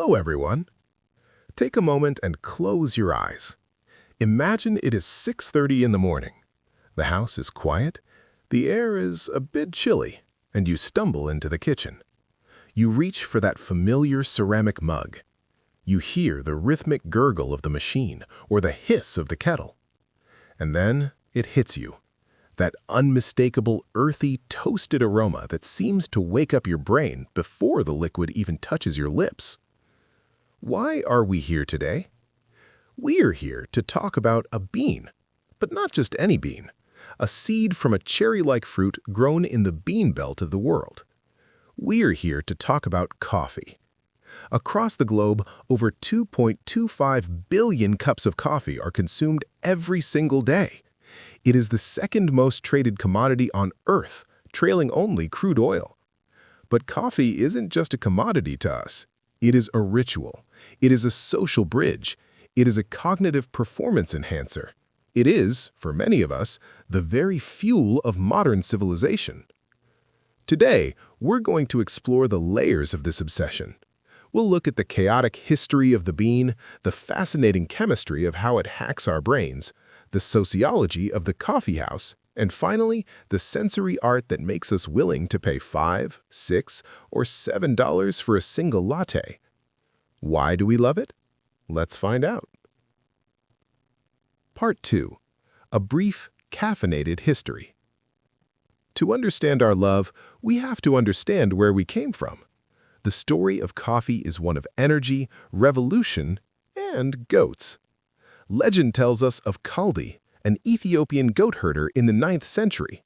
Hello, everyone. Take a moment and close your eyes. Imagine it is 6:30 in the morning. The house is quiet, the air is a bit chilly, and you stumble into the kitchen. You reach for that familiar ceramic mug. You hear the rhythmic gurgle of the machine or the hiss of the kettle. And then it hits you. That unmistakable, earthy, toasted aroma that seems to wake up your brain before the liquid even touches your lips. Why are we here today? We're here to talk about a bean, but not just any bean, a seed from a cherry-like fruit grown in the bean belt of the world. We're here to talk about coffee. Across the globe, over 2.25 billion cups of coffee are consumed every single day. It is the second most traded commodity on Earth, trailing only crude oil. But coffee isn't just a commodity to us. It is a ritual. It is a social bridge. It is a cognitive performance enhancer. It is, for many of us, the very fuel of modern civilization. Today, we're going to explore the layers of this obsession. We'll look at the chaotic history of the bean, the fascinating chemistry of how it hacks our brains, the sociology of the coffee house, and finally, the sensory art that makes us willing to pay $5, $6, or $7 for a single latte. Why do we love it? Let's find out. Part 2. A brief, caffeinated history. To understand our love, we have to understand where we came from. The story of coffee is one of energy, revolution, and goats. Legend tells us of Kaldi, an Ethiopian goat herder in the 9th century.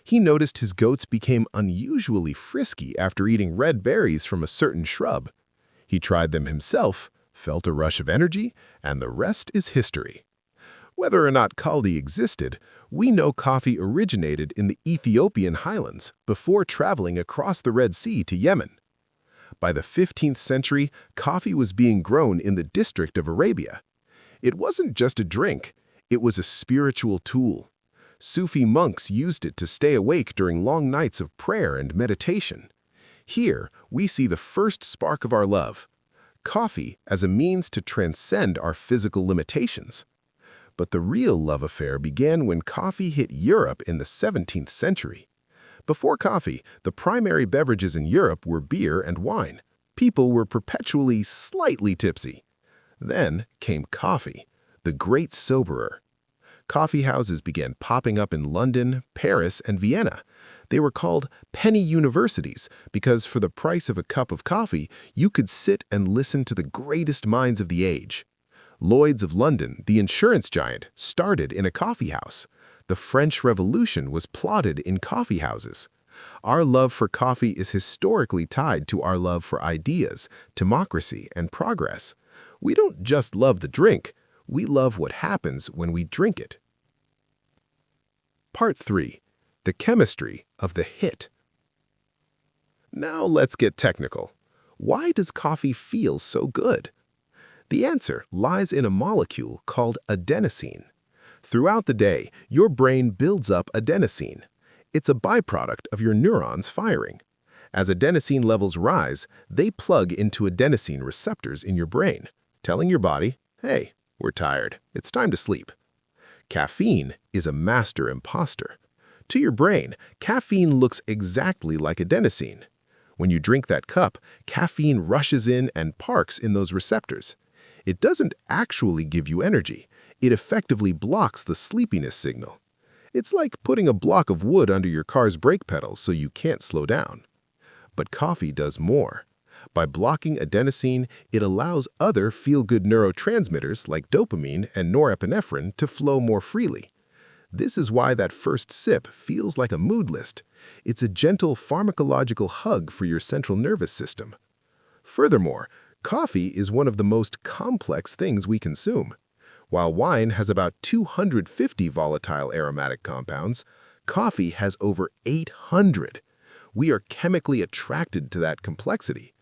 He noticed his goats became unusually frisky after eating red berries from a certain shrub. He tried them himself, felt a rush of energy, and the rest is history. Whether or not Kaldi existed, we know coffee originated in the Ethiopian highlands before traveling across the Red Sea to Yemen. By the 15th century, coffee was being grown in the district of Arabia. It wasn't just a drink, it was a spiritual tool. Sufi monks used it to stay awake during long nights of prayer and meditation. Here, we see the first spark of our love, coffee as a means to transcend our physical limitations. But the real love affair began when coffee hit Europe in the 17th century. Before coffee, the primary beverages in Europe were beer and wine. People were perpetually slightly tipsy. Then came coffee, the great soberer. Coffee houses began popping up in London, Paris, and Vienna. They were called penny universities because for the price of a cup of coffee, you could sit and listen to the greatest minds of the age. Lloyd's of London, the insurance giant, started in a coffee house. The French Revolution was plotted in coffee houses. Our love for coffee is historically tied to our love for ideas, democracy, and progress. We don't just love the drink, we love what happens when we drink it. Part 3. The chemistry of the hit. Now let's get technical. Why does coffee feel so good? The answer lies in a molecule called adenosine. Throughout the day, your brain builds up adenosine. It's a byproduct of your neurons firing. As adenosine levels rise, they plug into adenosine receptors in your brain, telling your body, hey, we're tired, it's time to sleep. Caffeine is a master imposter. To your brain, caffeine looks exactly like adenosine. When you drink that cup, caffeine rushes in and parks in those receptors. It doesn't actually give you energy. It effectively blocks the sleepiness signal. It's like putting a block of wood under your car's brake pedals so you can't slow down. But coffee does more. By blocking adenosine, it allows other feel-good neurotransmitters like dopamine and norepinephrine to flow more freely. This is why that first sip feels like a mood list. It's a gentle pharmacological hug for your central nervous system. Furthermore, coffee is one of the most complex things we consume. While wine has about 250 volatile aromatic compounds, coffee has over 800. We are chemically attracted to that complexity.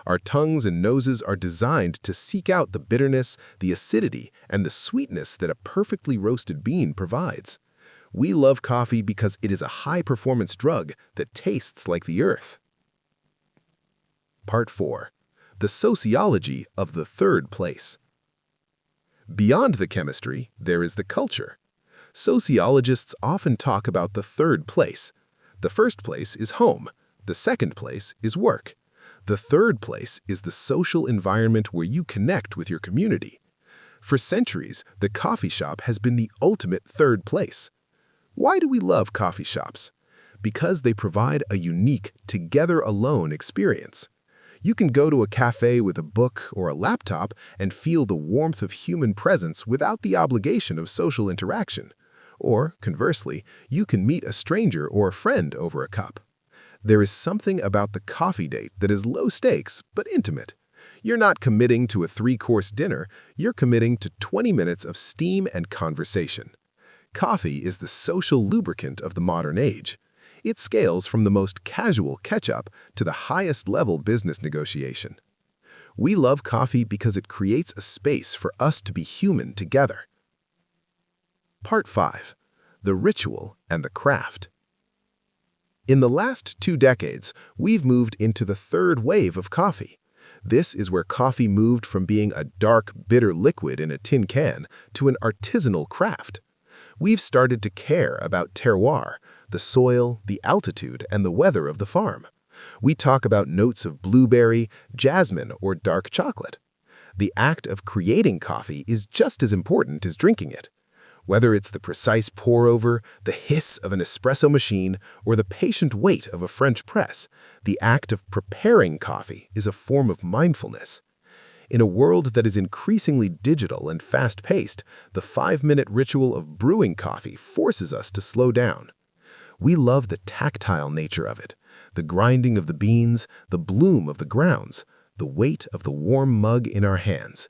Our tongues and noses are designed to seek out the bitterness, the acidity, and the sweetness that a perfectly roasted bean provides. We love coffee because it is a high-performance drug that tastes like the earth. Part 4. the sociology of the third place. Beyond the chemistry, there is the culture. Sociologists often talk about the third place. The first place is home. The second place is work. The third place is the social environment where you connect with your community. For centuries, the coffee shop has been the ultimate third place. Why do we love coffee shops? Because they provide a unique, together-alone experience. You can go to a cafe with a book or a laptop and feel the warmth of human presence without the obligation of social interaction. Or, conversely, you can meet a stranger or a friend over a cup. There is something about the coffee date that is low stakes but intimate. You're not committing to a 3-course dinner, you're committing to 20 minutes of steam and conversation. Coffee is the social lubricant of the modern age. It scales from the most casual catch-up to the highest-level business negotiation. We love coffee because it creates a space for us to be human together. Part 5. The Ritual and the Craft. In the last 2 decades, we've moved into the third wave of coffee. This is where coffee moved from being a dark, bitter liquid in a tin can to an artisanal craft. We've started to care about terroir, the soil, the altitude, and the weather of the farm. We talk about notes of blueberry, jasmine, or dark chocolate. The act of creating coffee is just as important as drinking it. Whether it's the precise pour-over, the hiss of an espresso machine, or the patient wait of a French press, the act of preparing coffee is a form of mindfulness. In a world that is increasingly digital and fast-paced, the 5-minute ritual of brewing coffee forces us to slow down. We love the tactile nature of it, the grinding of the beans, the bloom of the grounds, the weight of the warm mug in our hands.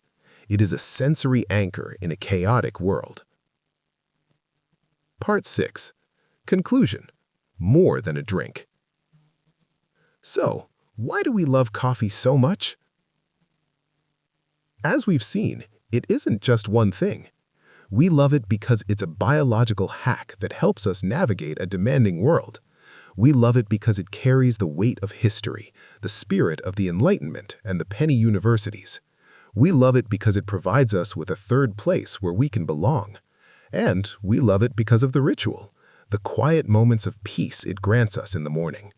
It is a sensory anchor in a chaotic world. Part 6. Conclusion. More than a drink. So, why do we love coffee so much? As we've seen, it isn't just one thing. We love it because it's a biological hack that helps us navigate a demanding world. We love it because it carries the weight of history, the spirit of the Enlightenment, and the penny universities. We love it because it provides us with a third place where we can belong. And we love it because of the ritual, the quiet moments of peace it grants us in the morning.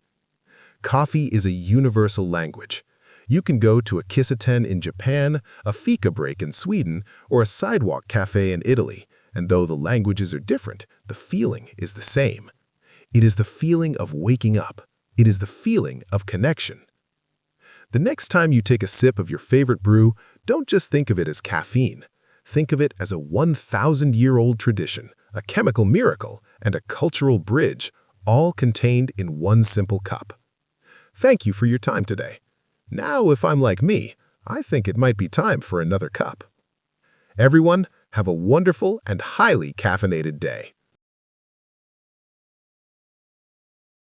Coffee is a universal language. You can go to a Kissaten in Japan, a fika break in Sweden, or a sidewalk cafe in Italy, and though the languages are different, the feeling is the same. It is the feeling of waking up. It is the feeling of connection. The next time you take a sip of your favorite brew, don't just think of it as caffeine. Think of it as a 1,000-year-old tradition, a chemical miracle, and a cultural bridge, all contained in one simple cup. Thank you for your time today. Now, if I'm like me, I think it might be time for another cup. Everyone, have a wonderful and highly caffeinated day.